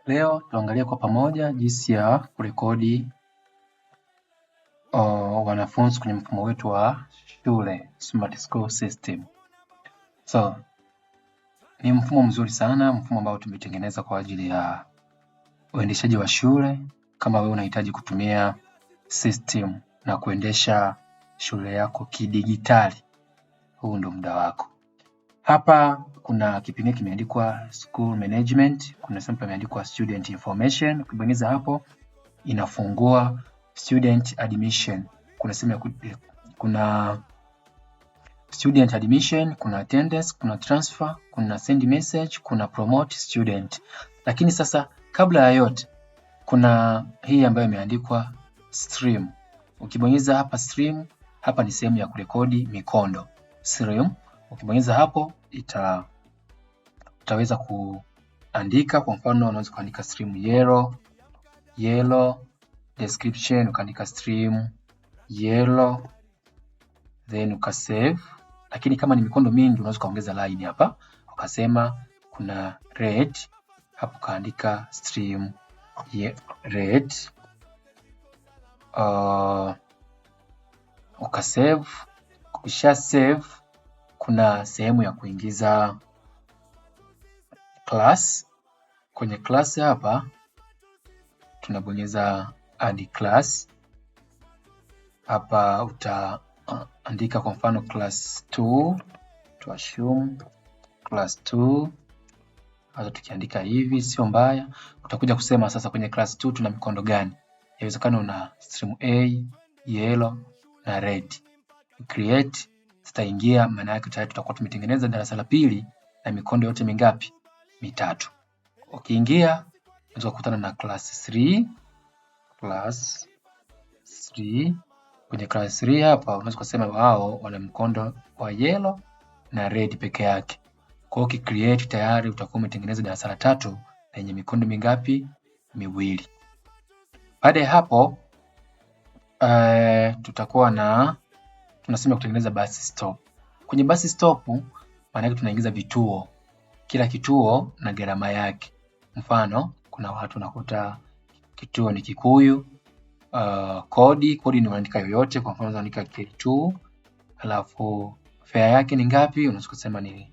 Leo tuangalie kwa pamoja jinsi ya kurekodi wanafunzi kwenye mfumo wetu wa shule Smart School System. So, ni mfumo mzuri sana, mfumo ambao tumetengeneza kwa ajili ya uendeshaji wa shule. Kama wewe unahitaji kutumia system na kuendesha shule yako kidigitali, huu ndo muda wako. Hapa kuna kipengele kimeandikwa school management, kuna sehemu imeandikwa student information. Ukibonyeza hapo inafungua student admission. Kuna sehemu kuna student admission, kuna attendance, kuna transfer, kuna send message, kuna promote student. Lakini sasa kabla ya yote kuna hii ambayo imeandikwa stream. Ukibonyeza hapa stream, hapa ni sehemu ya kurekodi mikondo. Stream, ukibonyeza hapo utaweza kuandika. Kwa mfano unaweza kuandika stream yellow description, ukaandika stream yellow then ukasave. Lakini kama ni mikondo mingi unaweza kuongeza line hapa, ukasema kuna red, hapo kaandika stream red, ukasave. Ukisha save, kuna sehemu ya kuingiza class. Kwenye class hapa tunabonyeza add class. Hapa utaandika kwa mfano class 2, tuassume class 2. Hata tukiandika hivi sio mbaya. Utakuja kusema sasa kwenye class 2 tuna mikondo gani? Inawezekana una stream A, yellow na red. Create, tutaingia, maana yake tayari tutakuwa tumetengeneza darasa la pili na mikondo yote mingapi? Mitatu. Ukiingia unaweza kukutana na class 3. Kwenye class 3 hapa unaweza kusema wao wana mkondo wa yellow na red peke yake. Kwa hiyo ukicreate tayari utakuwa umetengeneza darasa la tatu lenye mikondo mingapi? Miwili. Baada ya hapo tutakuwa tunasema kutengeneza bus stop. Kwenye bus stop maana yake tunaingiza vituo. Kila kituo na gharama yake. Mfano, kuna watu nakuta kituo ni Kikuyu, kodi ni unaandika yoyote. Kwa mfano unaandika K2, alafu fare yake ni ngapi? Unaweza kusema ni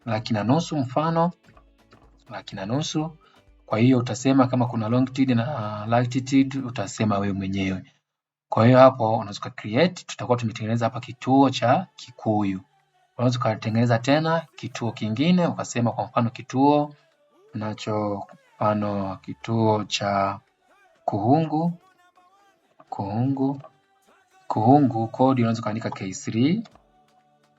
1,500,000 mfano, 1,500,000. Kwa hiyo utasema kama kuna longitude na latitude utasema wewe mwenyewe. Kwa hiyo hapo unaweza create, tutakuwa tumetengeneza hapa kituo cha Kikuyu. Unaweza kutengeneza tena kituo kingine ukasema kwa mfano kituo nacho mfano kituo cha Kuhungu, kodi unaweza kuandika K3,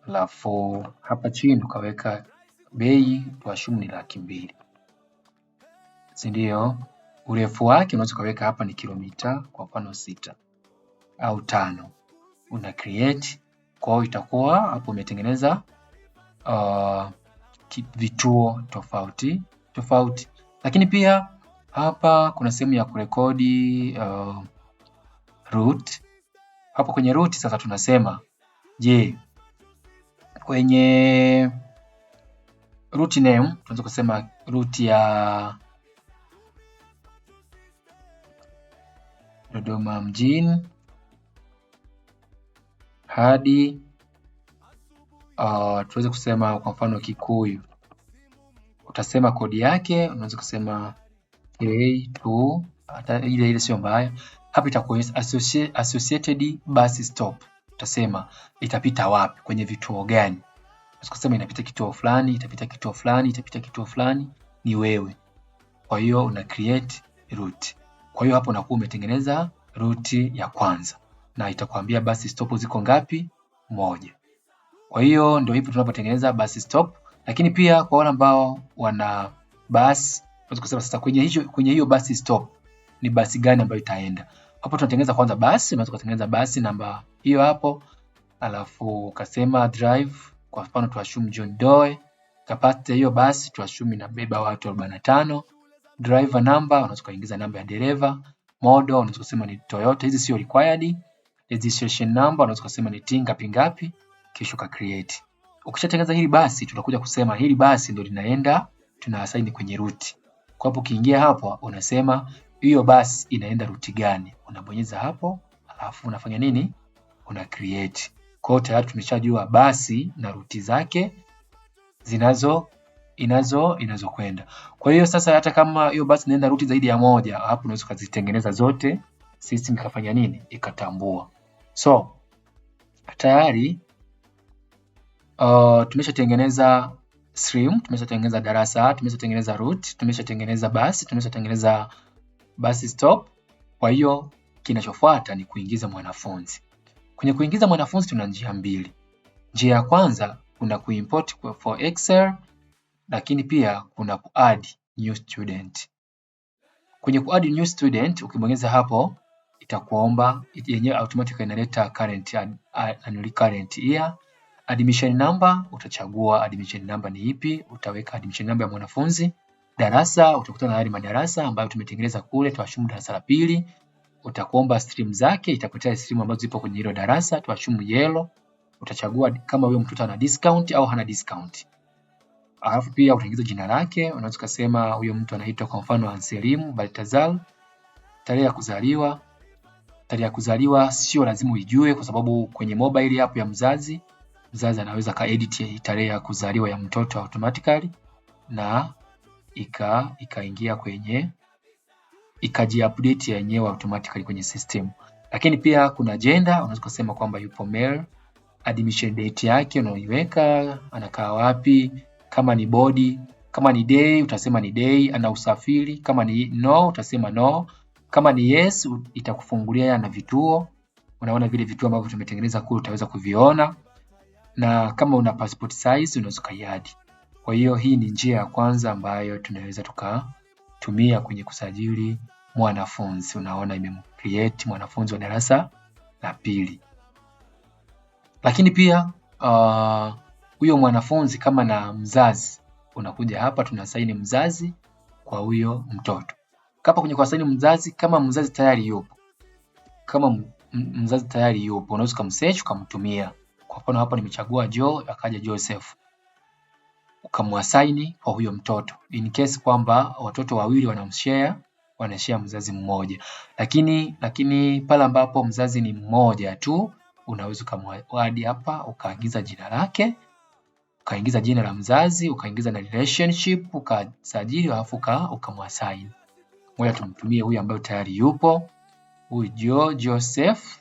alafu hapa chini ukaweka bei tuashumu ni 200,000. Si ndio? Urefu wake unaweza kuweka hapa ni kilomita kwa mfano 6 au 5. Una create, kwa hiyo itakuwa hapo umetengeneza vituo tofauti. Lakini pia hapa kuna sehemu ya kurekodi route. Hapo kwenye route sasa tunasema je, kwenye route name tunaweza kusema route ya Dodoma mjini hadi tuweze kusema kwa mfano Kikuyu. Utasema kodi yake, unaweza kusema K2, hata ile sio mbaya. Hapa itakuonyesha associated bus stop. Utasema itapita wapi, kwenye vituo gani. Unaweza kusema inapita kituo fulani, itapita kituo fulani, itapita kituo fulani, ni wewe. Kwa hiyo una create route. Kwa hiyo hapo unakuwa umetengeneza route ya kwanza na itakwambia bus stop ziko ngapi? 1. Kwa hiyo ndio hivyo tunapotengeneza bus stop. Lakini pia kwa wale ambao wana bus, unaweza kusema sasa kwenye hiyo bus stop ni basi gani ambayo itaenda. Hapo tunatengeneza kwanza basi, unaweza kutengeneza basi namba hiyo hapo. Alafu ukasema drive, kwa mfano tuashumu John Doe. Capacity hiyo basi tuashumu inabeba watu 45. Driver number, unaweza kuingiza namba ya dereva. Model unaweza kusema ni Toyota, hizi sio required. Registration number unaweza kusema ni tinga pingapi, kisha ka create. Ukishatengeneza hili basi tutakuja kusema hili basi ndio linaenda, tuna assign kwenye route. Kwa hapo ukiingia hapo unasema hiyo basi inaenda route gani, unabonyeza hapo alafu unafanya nini, una create. Kwa hiyo tayari tumeshajua basi na route zake inazokwenda. Kwa hiyo sasa hata kama hiyo basi inaenda route zaidi ya moja, hapo unaweza kuzitengeneza zote, system ikafanya nini, ikatambua. So tayari tumeshatengeneza stream, tumeshatengeneza darasa, tumeshatengeneza route, tumeshatengeneza basi, tumeshatengeneza basi stop. Kwa hiyo kinachofuata ni kuingiza mwanafunzi. Kwenye kuingiza mwanafunzi tuna njia mbili. Njia ya kwanza kuna kuimport for Excel, lakini pia kuna kuadd new student. Kwenye kuadd new student ukibonyeza hapo itakuomba yenyewe automatically inaleta current and current year. Admission number utachagua admission number ni ipi, utaweka admission number ya mwanafunzi. Darasa utakuta na hali madarasa ambayo tumetengeneza kule, tuashumu darasa la pili. Utakuomba stream zake, itakuletea stream ambazo zipo kwenye hilo darasa, tuashumu yellow. Utachagua kama huyo mtoto ana discount au hana discount. Alafu pia utaingiza jina lake, unaweza kusema huyo mtu anaitwa kwa mfano Anselim Baltazar. Tarehe ya kuzaliwa sio lazima uijue, kwa sababu kwenye mobile app ya mzazi anaweza ka edit tarehe ya kuzaliwa ya mtoto automatically na ikaingia kwenye ikaji-update yenyewe automatically kwenye system. Lakini pia kuna gender, unaweza kusema kwamba yupo male. Admission date yake unaiweka, anakaa wapi, kama ni body, kama ni day utasema ni day, ana usafiri, kama ni no utasema no, kama ni yes itakufungulia na vituo. Unaona vile vituo ambavyo tumetengeneza kule utaweza kuviona, na kama una passport size unaweza kaiadi. Kwa hiyo hii ni njia ya kwanza ambayo tunaweza tukatumia kwenye kusajili mwanafunzi. Unaona imemcreate mwanafunzi wa darasa la pili. Lakini pia huyo mwanafunzi kama na mzazi, unakuja hapa tunasaini mzazi kwa huyo mtoto. Kapa kwenye kusaini mzazi, kama mzazi tayari yupo, unaweza kumsearch ukamtumia. Kwa mfano hapa nimechagua Joe, akaja Joseph. Ukamwasaini kwa huyo mtoto. In case kwamba watoto wawili wanashare mzazi mmoja. Lakini pale ambapo mzazi ni mmoja tu, unaweza kumwadi hapa, ukaingiza jina lake, ukaingiza jina la mzazi, ukaingiza na relationship, ukasajili alafu ukamwasaini. Ngoja tumtumie huyu ambaye tayari yupo. Huyu Joseph,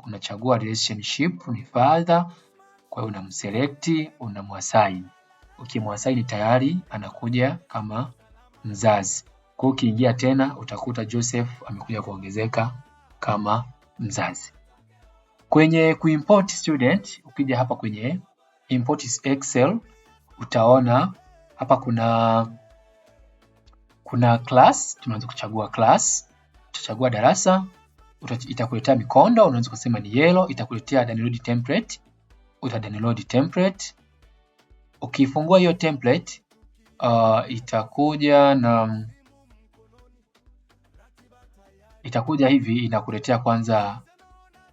unachagua relationship ni father, kwa hiyo unamselect, unamwasaini. Ukimwasaini tayari anakuja kama mzazi. Kwa hiyo ukiingia tena utakuta Joseph amekuja kuongezeka kama mzazi. Kwenye kuimport student, ukija hapa kwenye import Excel, utaona hapa kuna class, tunaweza kuchagua class, utachagua darasa, itakuletea mikondo, unaweza kusema ni yellow, itakuletea download template, download template. Ukifungua hiyo template, itakuja hivi, inakuletea kwanza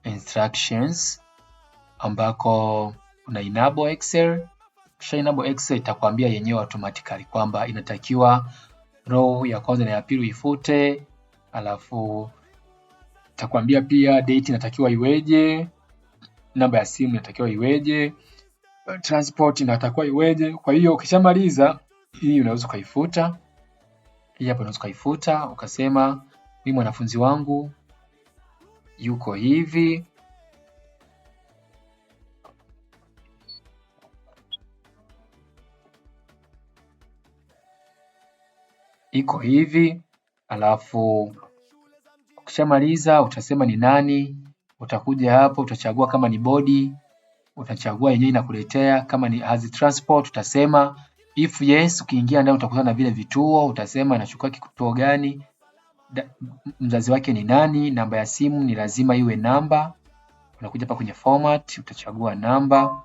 instructions ambako una enable Excel. Kisha enable Excel itakwambia yenyewe automatically kwamba inatakiwa row ya kwanza na ya pili ifute, alafu itakwambia pia date inatakiwa iweje, namba ya simu inatakiwa iweje, transport inatakiwa iweje. Kwa hiyo ukishamaliza hii unaweza kaifuta. Hii hapa unaweza kaifuta ukasema mimi mwanafunzi wangu yuko hivi, iko hivi. Alafu ukishamaliza utasema ni nani, utakuja hapo utachagua kama ni body, utachagua yenyewe inakuletea. Kama ni as transport utasema if yes. Ukiingia ndani utakutana na vile vituo, utasema anachukua kituo gani, mzazi wake ni nani, namba ya simu ni lazima iwe namba. Unakuja hapa kwenye format, utachagua namba,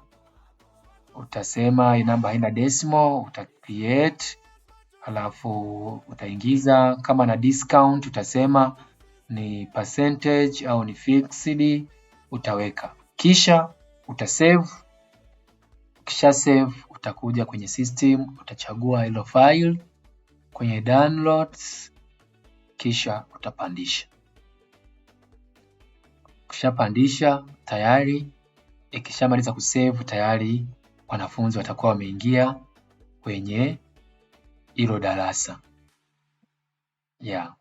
utasema hii namba haina decimal, utacreate. Alafu utaingiza kama na discount, utasema ni percentage au ni fixed, utaweka. Kisha utasave. Ukisha save utakuja kwenye system, utachagua hilo file. kwenye downloads, kisha utapandisha. Ukishapandisha tayari, ikishamaliza kusave tayari wanafunzi watakuwa wameingia kwenye hilo darasa. Yeah.